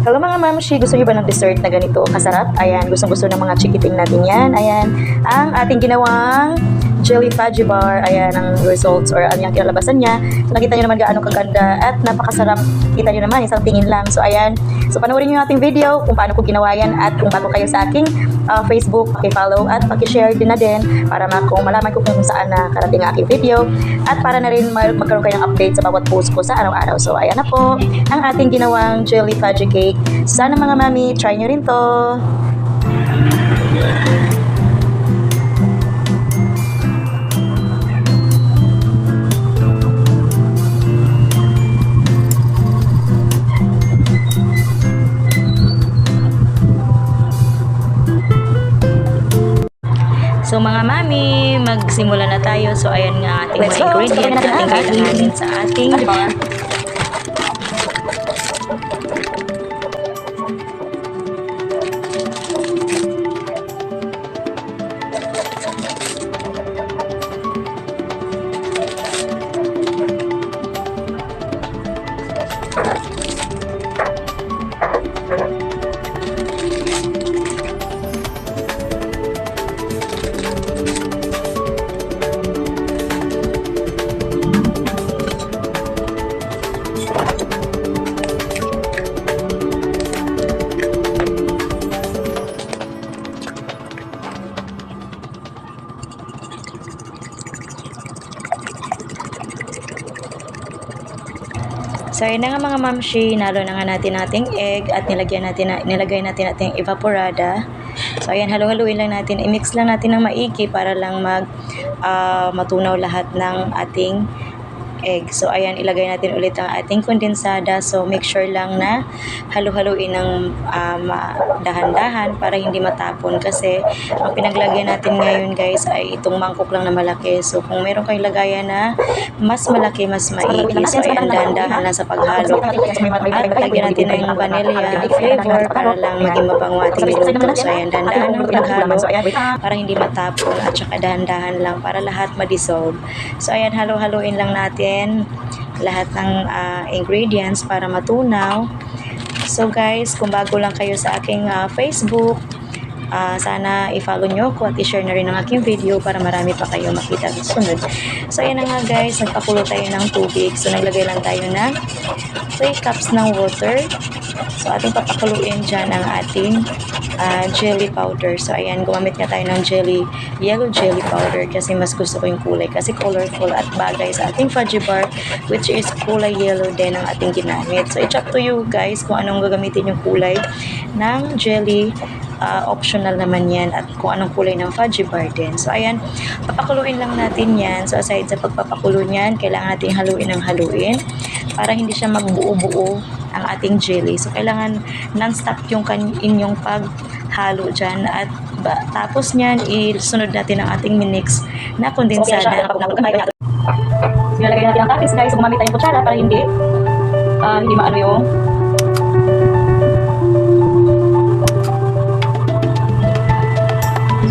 Hello mga mamshi, gusto niyo ba ng dessert na ganito kasarap? Ayan, gustong-gusto ng mga chikiting natin yan. Ayan, ang ating ginawang jelly fudgy bar. Ayan ang results or ano yung kinalabasan niya. So nakita niyo naman gaano kaganda at napakasarap. Kita niyo naman, isang tingin lang. So ayan, so panoorin niyo yung ating video kung paano ko ginawa yan at kung bago kayo sa aking Facebook, paki-follow at paki-share din na din para kung malaman ko kung saan na karating ang aking video at para na rin magkaroon kayo ng update sa bawat post ko sa araw-araw. So ayan na po ang ating ginawang jelly fudgy cake. Sana mga mami, try nyo rin to. So mga mami, magsimula na tayo. So ayan nga ating mga ingredients na ating kailanganin sa ating So yun na nga mga mamshi, nalo na nga natin ating egg at nilagay natin ating evaporada. So ayan, halo-haluin lang natin, i-mix lang natin ng maigi para lang matunaw lahat ng ating egg. So ayan, ilagay natin ulit ang ating kondensada. So make sure lang na halo-haluin ng dahan-dahan para hindi matapon kasi ang pinaglagyan natin ngayon guys ay itong mangkok lang na malaki. So kung meron kayong lagayan na mas malaki, mas maigi. So ayan, dahan-dahan lang sa paghalo. At lagyan natin ng vanilla flavor para lang maging mabango ating niluto. So ayan, dahan-dahan ng paghalo para hindi matapon at saka dahan-dahan lang para lahat ma-dissolve. So ayan, halo-haluin lang natin lahat ng ingredients para matunaw. So guys, kung bago lang kayo sa aking Facebook, sana i-follow nyo ko at i-share na rin ang aking video para marami pa kayo makita sa sunod. So ayan na nga guys, nagpakulo tayo ng tubig. So naglagay lang tayo ng 3 cups ng water. So ating papakuluin dyan ang ating jelly powder. So ayan, gumamit nga tayo ng yellow jelly powder kasi mas gusto ko yung kulay kasi colorful at bagay sa ating fudgy bar, which is kulay yellow din ang ating ginamit. So it's up to you guys kung anong gagamitin yung kulay ng jelly. Optional naman yan at kung anong kulay ng fudgy bar din. So ayan, papakuluin lang natin yan. So aside sa pagpapakulo niyan, kailangan natin haluin ng haluin para hindi siya magbuo-buo ang ating jelly. So kailangan non-stop yung inyong paghalo dyan at tapos niyan isunod natin ang ating minix na kondensada. So nilagay natin ang toppings guys. So gumamit tayong kutsara para hindi maano yung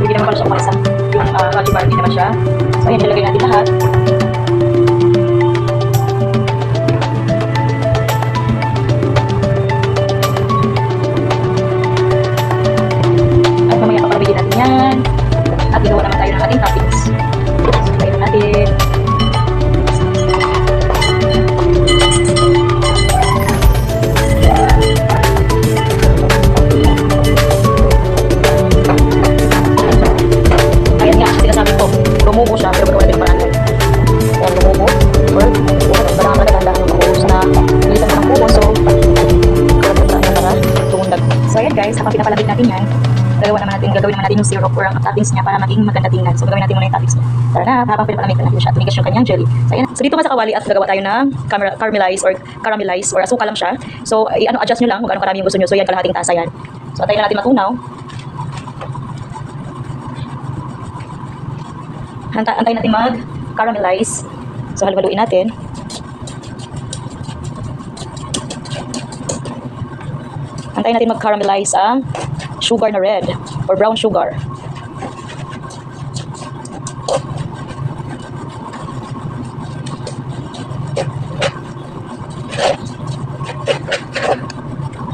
hindi naman pala siya umalasa yung fudgy bar, hindi naman siya. So ayan, nilagay natin lahat. At mamaya papalabigin natin yan at ginawa naman tayo ng ating toppings. So ilagay natin. Lumubo siya, pero gawin natin parang yan, lumubo or dahan-dahan yung makuhos na bilisan mo ng buo. So tumundag. So ayan guys, kapag pinapalapit natin yan, gagawin naman natin yung syrup or ang toppings niya para maging maganda tingnan. So gagawin natin muna yung toppings niya. Tara na, habang pinapalamig natin siya, tumigas yung kanyang jelly. So ayan, so dito nga sa kawali at gagawa tayo ng caramelize or asukal lang siya. So adjust nyo lang kung anong karami yung gusto nyo. So yan, kalahating tasa yan. So antayin na natin matunaw. Antayin natin mag-caramelize. So, haluin natin. Antayin natin mag-caramelize ang sugar na red or brown sugar.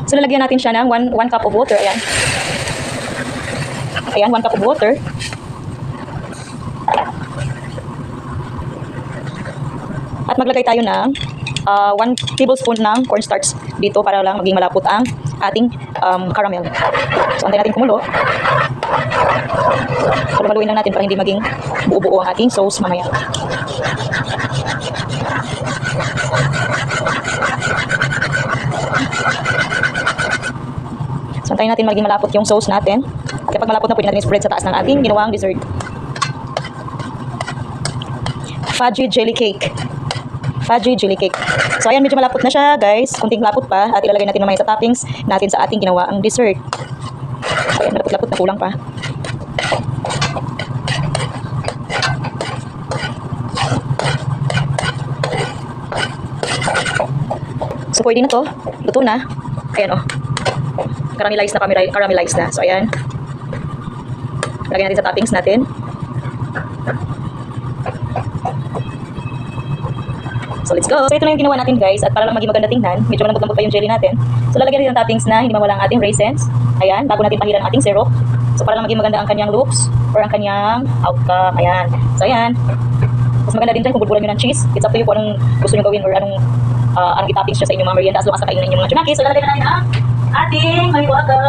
So, lalagyan natin siya ng 1 cup of water. Ayan. Ayan, 1 cup of water. At maglagay tayo ng 1 tablespoon ng cornstarch dito para lang maging malapot ang ating caramel. So, antayin natin kumulo. So, lumaluin lang natin para hindi maging buo-buo ang ating sauce mamaya. So, antayin natin maging malapot yung sauce natin. At kapag malapot na, pwede natin spread sa taas ng ating ginawang dessert. Fudgy jelly cake. Fudgy jelly cake. So, ayan, medyo malapot na siya, guys. Kunting lapot pa. At ilalagay natin mamaya sa toppings natin sa ating ginawa ang dessert. Ayan, malapot-lapot na, kulang pa. So, pwede na to. Luto na. Ayan, oh. Caramelize na. So, ayan. Lagyan natin sa toppings natin. So, let's go. So, ito na yung ginawa natin, guys. At para lang maging maganda tingnan, medyo malambot-lambot pa yung jelly natin. So, lalagyan natin ng toppings na hindi mawala ang ating raisins. Ayan, bago natin pahiran ang ating syrup. So, para lang maging maganda ang kanyang looks or ang kanyang outcome. Ayan. So, ayan. Mas maganda din dyan kung bulbulan nyo ng cheese. It's up to you kung anong gusto nyo gawin or anong i-toppings nyo sa inyong mga merienda as long as nakainin yung mga chunakis. So, lalagyan na natin ang ating mahiwaga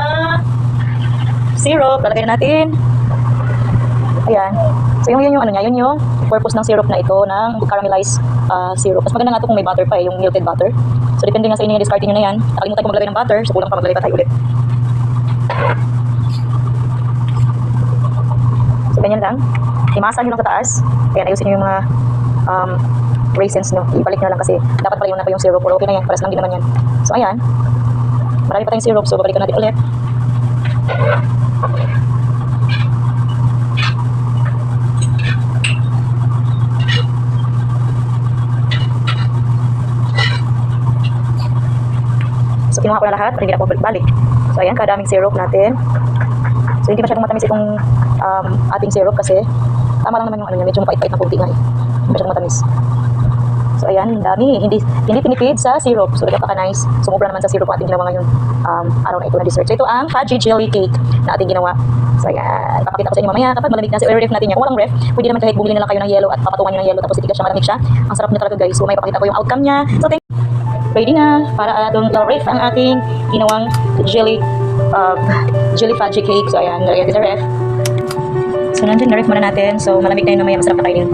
syrup. Lalagyan na natin. Ayan. So, yun yung ano niya, yun yung purpose ng syrup na ito, ng caramelized syrup. Mas maganda nga ito kung may butter pa yung melted butter. So, depende nga sa inyo, discarding nyo na yan. Nakalimutan ko maglagay ng butter, so kulang pa maglagay pa tayo ulit. So, ganyan lang. Imasa nyo lang sa taas. Ayan, ayusin nyo yung mga raisins nyo. Ibalik nyo lang kasi dapat pala na pa yung syrup. Pero okay na yan, paras lang din naman yan. So, ayan. Marami pa tayong syrup, so babalikan natin ulit. So, kinuha ko na lahat para hindi na ako balik. So, ayan, kadaming syrup natin. So, hindi masyadong matamis itong ating syrup kasi tama lang naman yung ano niya, medyo mapait-pait na kunti nga eh. Hindi masyadong matamis. So, ayan, dami. Hindi tinipid sa syrup. So, napaka-nice. Sumubra naman sa syrup ang ating ginawa ngayon araw na ito na dessert. So, ito ang fudgy jelly cake na ating ginawa. So, ayan, papakita ko sa inyo mamaya kapag malamig na. So, i-ref natin yan. Kung walang ref, pwede naman kahit bumili na lang kayo ng yelo at papatungan nyo ng yelo tapos itigas siya, malamig siya. Ang sarap niya talaga, guys. So, may papakita ko yung outcome niya. So, ready na para doon i-ref ang ating ginawang jelly fudgy cake. So, ayan, nalagyan natin sa ref. So, nandiyan, na-ref muna natin. So, malamig na yun mamaya. Masarap na kainin.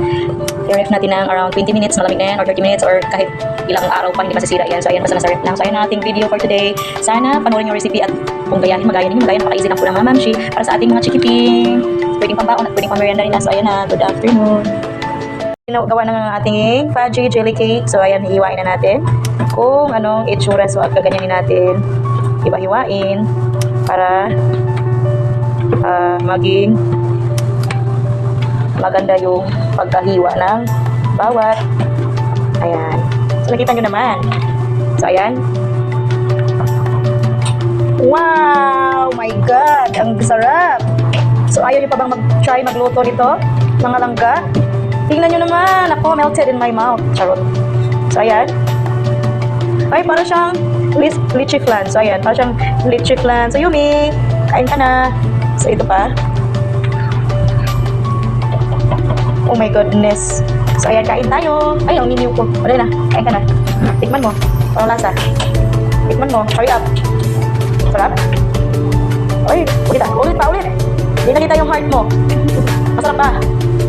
I-ref natin ng around 20 minutes, malamig na yan, or 30 minutes, or kahit ilang araw pa, hindi masisira yan. So, ayan, basta nasa ref lang. So, ayan ang ating video for today. Sana panoorin yung recipe at kung gayahin, magayan ninyo. Magayan, napaka-easy lang po ng mga mamshi para sa ating mga chikiping. Pwedeng pambaon at pwedeng pamerienda nila. So, ayan na. Good afternoon. Gawa ng ating fudgy jelly cake. So, ayan, hihiwain na natin kung anong itsura. So, gaganyanin natin. Hiwa-hiwain para maging maganda yung pagkahiwa ng bawat. Ayan. So, nakita nyo naman. So, ayan. Wow! My God! Ang sarap! So, ayaw nyo pa bang mag-try magluto nito? Mga langga? Tingnan nyo naman. Ako, melted in my mouth. Charot. So, ayan. Ay, para siyang lychee flan. So, ayan. Para siyang lychee flan. So, Yumi, kain ka na. So, ito pa. Oh my goodness. So, ayan, kain tayo. Ay, ang miniw ko. Wala na. Kain ka na. Tikman mo. Parang lasa. Tikman mo. Hurry up. Sarap. Ay, ulit pa. Ulit. Hindi nakita yung heart mo. Masarap pa.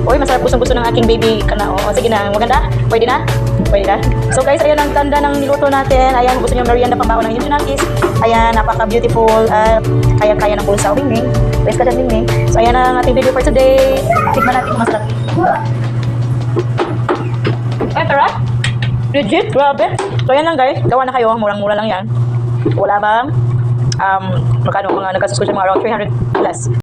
Uy, masarap. Gustong-gusto ng aking baby ka na. O, sige na. Maganda? Pwede na? Pwede na. So, guys, ayan ang tanda ng niluto natin. Ayan, gusto nyo merienda pambaon ng inyong chunakis. Ayan, napaka-beautiful. Kaya-kaya ng bulsa. Wing-wing. Please ka dyan, wing-wing. So, ayan ang ating video for today. Tikman natin kung masarap. Ay, tara. Legit, grabe. So, ayan lang, guys. Gawa na kayo. Murang-mura lang yan. Wala bang magkano mga nagkasus ko siya mga around 300 plus.